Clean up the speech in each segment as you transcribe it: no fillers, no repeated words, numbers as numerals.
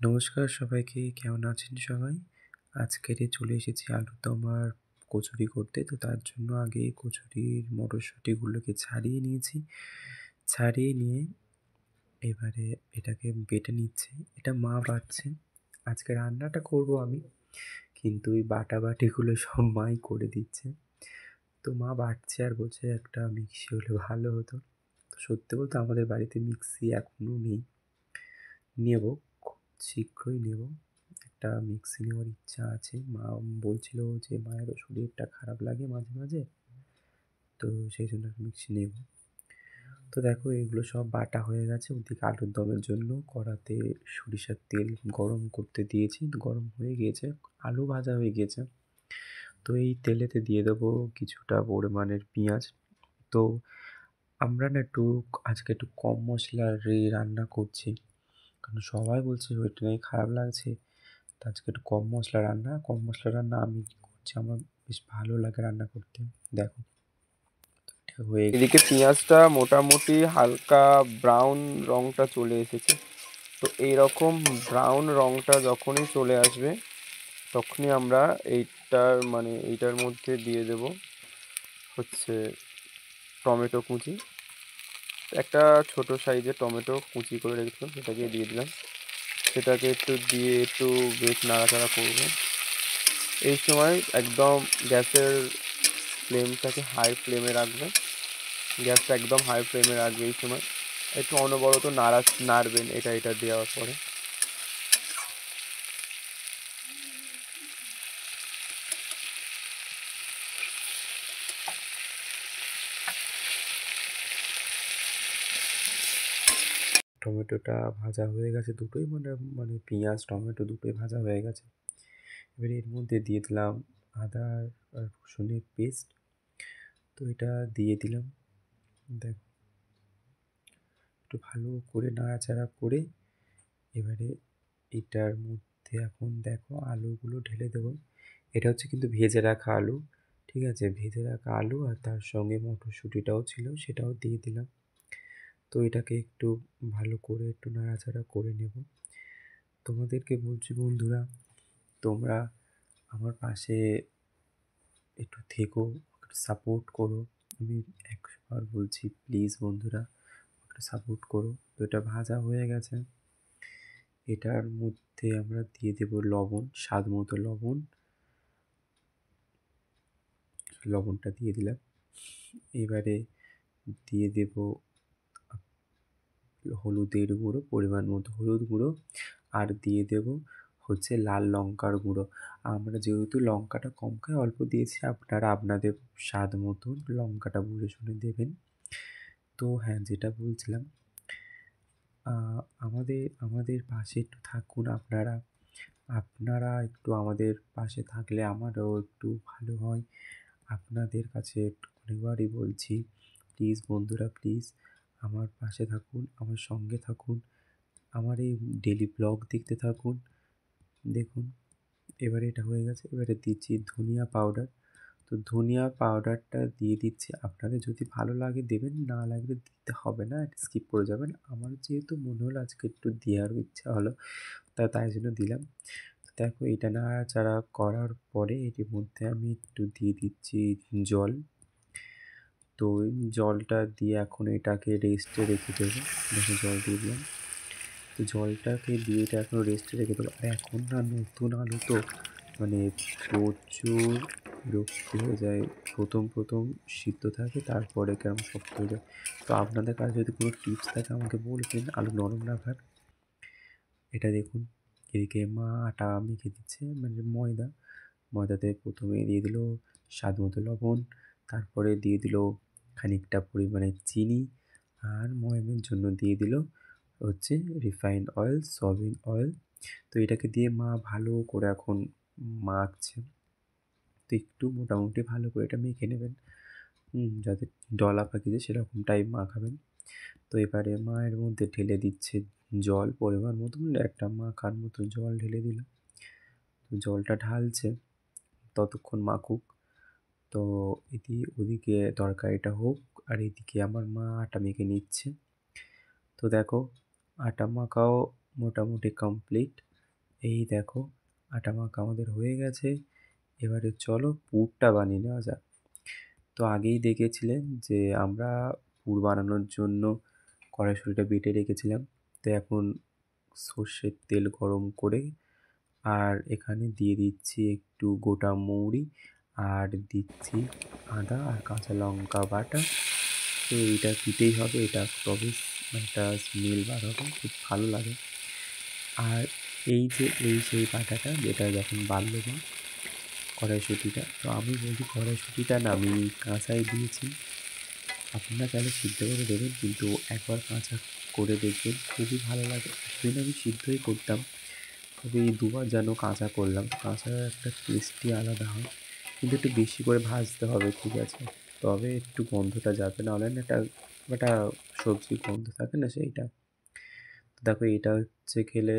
নমস্কার সবাইকে, কেমন আছেন সবাই? আজকেরে চলে এসেছি আলুর দম আর কচুরি করতে। তো তার জন্য আগে কচুরির মটরশুঁটিগুলোকে ছাড়িয়ে নিয়েছি। ছাড়িয়ে নিয়ে এবারে এটাকে বেটে নিচ্ছি। এটা মা বাটছে। আজকে রান্নাটা করব আমি, কিন্তু এই বাটাবাটিগুলো সব মাই করে দিচ্ছে। তো মা বাটছে আর বলছে একটা মিক্সি হলে ভালো হতো। তো সত্যি বলতে আমাদের বাড়িতে মিক্সি এখনও নেই। নেব, খুব শীঘ্রই নেব। একটা মিক্সি নেওয়ার ইচ্ছা আছে। মা বলছিল যে মায়েরও শরীরটা খারাপ লাগে মাঝে মাঝে, তো সেই জন্য মিক্সি নেব। তো দেখো এগুলো সব বাটা হয়ে গেছে। ওদিকে আলুর দমের জন্য কড়াতে সরিষার তেল গরম করতে দিয়েছি, গরম হয়ে গিয়েছে, আলু ভাজা হয়ে গিয়েছে। তো এই তেলেতে দিয়ে দেবো কিছুটা পরিমাণের পেঁয়াজ। তো আমরা না আজকে একটু কম মশলার রান্না করছি, কারণ সবাই বলছে ওইটা নাকি খারাপ লাগছে। তো আজকে একটু কম মশলা রান্না আমি করছি, আমার বেশ ভালো লাগে রান্না করতে। দেখো এটা হয়ে এদিকে পেঁয়াজটা মোটামুটি হালকা ব্রাউন রংটা চলে এসেছে। তো এইরকম ব্রাউন রংটা যখনই চলে আসবে তখনই আমরা এইটার মধ্যে দিয়ে দেব হচ্ছে টমেটো কুচি। একটা ছোট সাইজের টমেটো কুচি করে রেখেছিলাম, সেটাকে দিয়ে দিলাম। সেটাকে একটু দিয়ে একটু বেশ নাড়াচাড়া করবো। এই সময় একদম গ্যাসের ফ্লেমটাকে হাই ফ্লেমে রাখবেন। গ্যাসটা একদম হাই ফ্লেমে রাখবে এই সময়। একটু অনবরত নাড়বেন এটা দেওয়ার পরে। টমেটোটা ভাজা হয়ে গেছে, দুটোই মানে মানে পেঁয়াজ টমেটো দুটোই ভাজা হয়ে গেছে। এবারে এর মধ্যে দিয়ে দিলাম আদা আর রসুনের পেস্ট। তো এটা দিয়ে দিলাম। দেখো একটু ভালো করে নাড়াচাড়া করে এবারে এটার মধ্যে এখন দেখো আলুগুলো ঢেলে দেবো। এটা হচ্ছে কিন্তু ভেজে রাখা আলু, ঠিক আছে? ভেজে রাখা আলু আর তার সঙ্গে মটরশুঁটিটাও ছিল, সেটাও দিয়ে দিলাম। তো এটাকে একটু ভালো করে একটু নাড়াচাড়া করে নেব। তোমাদেরকে বলছি বন্ধুরা, তোমরা আমার পাশে একটু থেকো, একটু সাপোর্ট করো। আমি ১০০ বার বলছি, প্লিজ বন্ধুরা একটু সাপোর্ট করো। তো এটা ভাজা হয়ে গেছে। এটার মধ্যে আমরা দিয়ে দেবো লবণ, স্বাদ মতো লবণ। লবণটা দিয়ে দিলাম। এবারে দিয়ে দেবো হলুদের গুঁড়ো, পরিমাণ মতো হলুদ গুঁড়ো। আর দিয়ে দেবো হচ্ছে লাল লঙ্কার গুঁড়ো। আমরা যেহেতু লঙ্কাটা কম খাই অল্প দিয়েছি, আপনারা আপনাদের স্বাদ মতন লঙ্কাটা বুঝে শুনে দেবেন। তো হ্যাঁ, যেটা বলছিলাম, আমাদের আমাদের পাশে একটু থাকুন আপনারা। আপনারা একটু আমাদের পাশে থাকলে আমারও একটু ভালো হয়। আপনাদের কাছে অনেকবারই বলছি, প্লিজ বন্ধুরা, প্লিজ আমার পাশে থাকুন, আমার সঙ্গে থাকুন, আমার এই ডেইলি ব্লগ দেখতে থাকুন। দেখুন এবারে এটা হয়ে গেছে। এবারে দিচ্ছি ধনিয়া পাউডার। তো ধনিয়া পাউডারটা দিয়ে দিচ্ছি। আপনাদের যদি ভালো লাগে দেবেন, না লাগলে দিতে হবে না, স্কিপ করে যাবেন। আমার যেহেতু মনে হলো আজকে একটু দেওয়ারও ইচ্ছা হলো, তাই জন্য দিলাম। দেখো এটা নাড়াচাড়া করার পরে এটির মধ্যে আমি একটু দিয়ে দিচ্ছি জল। তো ওই জলটা দিয়ে এখন এটাকে রেস্টে রেখে দেবো। দেখো জল দিয়ে দিলাম। তো জলটাকে দিয়ে এটা এখন রেস্টে রেখে দেবো। আর এখন না নতুন আলু তো মানে প্রচুর বিরক্তি হয়ে যায়। প্রথম সিদ্ধ থাকে, তারপরে কেরম শক্ত হয়ে যায়। তো আপনাদের কাছে যদি কোনো টিপস থাকে আমাকে বলবেন আলু নরম রাখার। এটা দেখুন, এদিকে মা আটা মেখে দিচ্ছে, মানে ময়দা। ময়দাতে প্রথমে দিয়ে দিল স্বাদ মতো লবণ, তারপরে দিয়ে দিল খানিকটা পরিমাণে চিনি, আর ময়ামের জন্য দিয়ে দিল হচ্ছে রিফাইন্ড অয়েল, সয়াবিন অয়েল। তো এটাকে দিয়ে মা ভালো করে এখন মাখছে। তো একটু মোটামুটি ভালো করে এটা মেখে নেবেন, যাতে ডলা পাকিয়ে সেরকমটাই মাখাবেন। তো এবারে মা এর মধ্যে ঢেলে দিচ্ছে জল পরিমাণ মতো, মানে একটা মাখার মতো জল ঢেলে দিল। তো জলটা ঢালছে, ততক্ষণ মাখুক। তো ওদিকে তরকারিটা হোক, আর এদিকে আমার মা আটা মেখে নিচ্ছে। তো দেখো আটা মাখাও মোটামুটি কমপ্লিট। এই দেখো আটা মাখা আমাদের হয়ে গেছে। এবারে চলো পুরটা বানিয়ে নেওয়া যাক। তো আগেই দেখেছিলেন যে আমরা পুর বানানোর জন্য কড়াইশুঁটিটা বেটে রেখেছিলাম। তো এখন সর্ষের তেল গরম করে আর এখানে দিয়ে দিচ্ছি একটু গোটা মৌরি আর দিচ্ছি আদা আর কাঁচা লঙ্কা বাটা। তো এইটা দিতেই হবে, এটা তবে একটা স্মেল বার হবে, খুব ভালো লাগে। আর এই সেই বাটাটা যেটা যখন বাড়লো না কড়াইশুঁটিটা, তো আমি বলছি কড়াইশুঁটিটা না আমি কাঁচাই দিয়েছি। আপনারা চাইলে সিদ্ধ করে দেবেন, কিন্তু একবার কাঁচা করে দেখবেন, খুবই ভালো লাগে। এতদিন আমি সিদ্ধই করতাম, তবে এই দুবার যেন কাঁচা করলাম। কাঁচার একটা টেস্টই আলাদা হয়, কিন্তু একটু বেশি করে ভাজতে হবে, ঠিক আছে? তবে একটু গন্ধটা যাবে, নাহলে না একটা একটা সবজির গন্ধ থাকে না, সেইটা। তো দেখো এটা হচ্ছে খেলে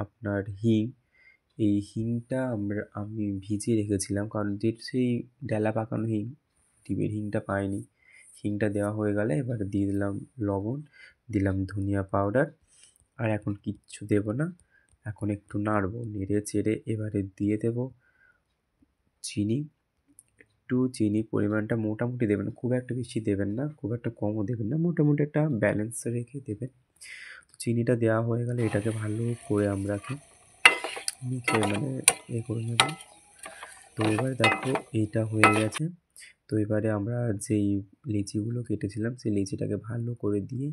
আপনার হিং। এই হিংটা আমি ভিজিয়ে রেখেছিলাম, কারণ যে সেই ডেলা পাকানো হিং, ডিবের হিংটা পাইনি। হিংটা দেওয়া হয়ে গেলে এবারে দিয়ে দিলাম লবণ, দিলাম ধনিয়া পাউডার, আর এখন কিচ্ছু দেবো না। এখন একটু নাড়বো, নেড়ে চেড়ে এবারে দিয়ে দেবো চিনি। একটু চিনির পরিমাণটা মোটামুটি দেবেন, খুব একটা বেশি দেবেন না, খুব একটা কমও দেবেন না, মোটামুটি একটা ব্যালেন্স রেখে দেবেন। চিনিটা দেওয়া হয়ে গেলে এটাকে ভালো করে আমরা মেখে করে নেব। তো এবার দেখো এইটা হয়ে গেছে। তো এবারে আমরা যেই লিচিগুলো কেটেছিলাম সেই লিচিটাকে ভালো করে দিয়ে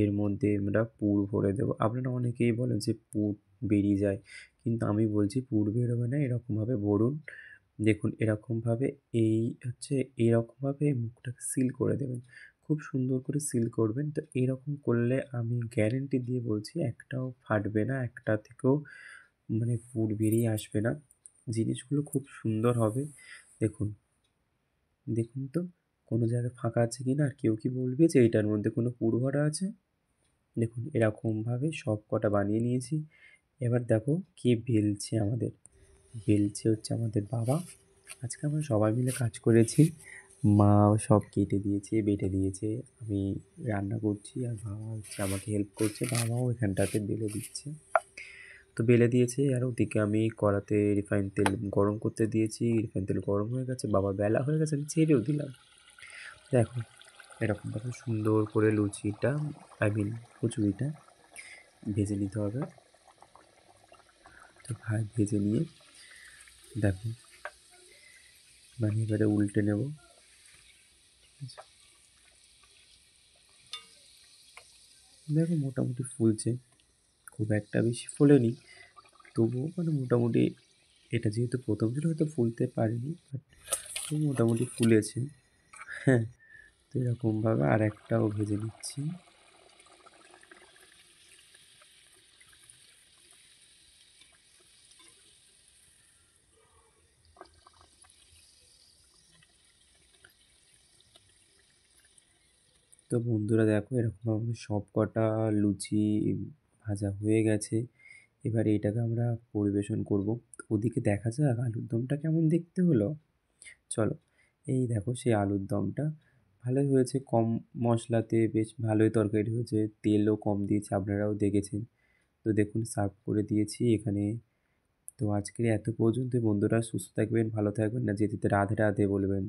এর মধ্যে আমরা পুর ভরে দেবো। আপনারা অনেকেই বলেন যে পুর বেরিয়ে যায়, কিন্তু আমি বলছি পুর বেরোবে না, এরকমভাবে ভরুন। দেখুন এরকমভাবে, এই হচ্ছে এরকমভাবে মুখটাকে সিল করে দেবেন, খুব সুন্দর করে সিল করবেন। তো এরকম করলে আমি গ্যারেন্টি দিয়ে বলছি একটাও ফাটবে না, একটা থেকেও পুর বেরিয়ে আসবে না, জিনিসগুলো খুব সুন্দর হবে। দেখুন, দেখুন তো কোনো জায়গায় ফাঁকা আছে কি না, আর কেউ কি বলবে যে এইটার মধ্যে কোনো পুর ভরা আছে? দেখুন এরকমভাবে সব কটা বানিয়ে নিয়েছি। এবার দেখো কে বেলছে আমাদের, বেলছে হচ্ছে আমাদের বাবা। আজকে আমরা সবাই মিলে কাজ করেছি, মা সব কেটে দিয়েছে, বেটে দিয়েছে, আমি রান্না করছি, আর বাবা হচ্ছে আমাকে হেল্প করছে, বাবাও এখানটাতে বেলে দিচ্ছে। তো বেলে দিয়েছে, আর ওদিকে আমি কড়াতে রিফাইন তেল গরম করতে দিয়েছি, রিফাইন তেল গরম হয়ে গেছে, বাবা বেলা হয়ে গেছে, আমি ছেড়েও দিলাম। দেখো এরকমভাবে সুন্দর করে লুচিটা, কচুরিটা ভেজে নিতে হবে। তো ভেজে নিয়ে দেখো এবারে উল্টে নেব। দেখো মোটামুটি ফুলছে, খুব একটা বেশি ফোলেনি, তবুও মোটামুটি, এটা যেহেতু প্রথম ছিল হয়তো ফুলতে পারেনি, বাট মোটামুটি ফুলেছে। হ্যাঁ, তো এরকমভাবে আর একটাও ভেজে নিচ্ছি। তো বন্ধুরা দেখো এরকমভাবে সব কটা লুচি ভাজা হয়ে গেছে। এবারে এটাকে আমরা পরিবেশন করব। ওদিকে দেখা যাক আলুর দমটা কেমন দেখতে হলো। চলো, এই দেখো সেই আলুর দমটা ভালোই হয়েছে, কম মশলাতে বেশ ভালোই তরকারি হয়েছে, তেলও কম দিয়েছে, আপনারাও দেখেছেন। তো দেখুন সার্ভ করে দিয়েছি এখানে। তো আজকের এত পর্যন্তই বন্ধুরা, সুস্থ থাকবেন, ভালো থাকবেন, না যেতে রাধে রাধে বলবেন।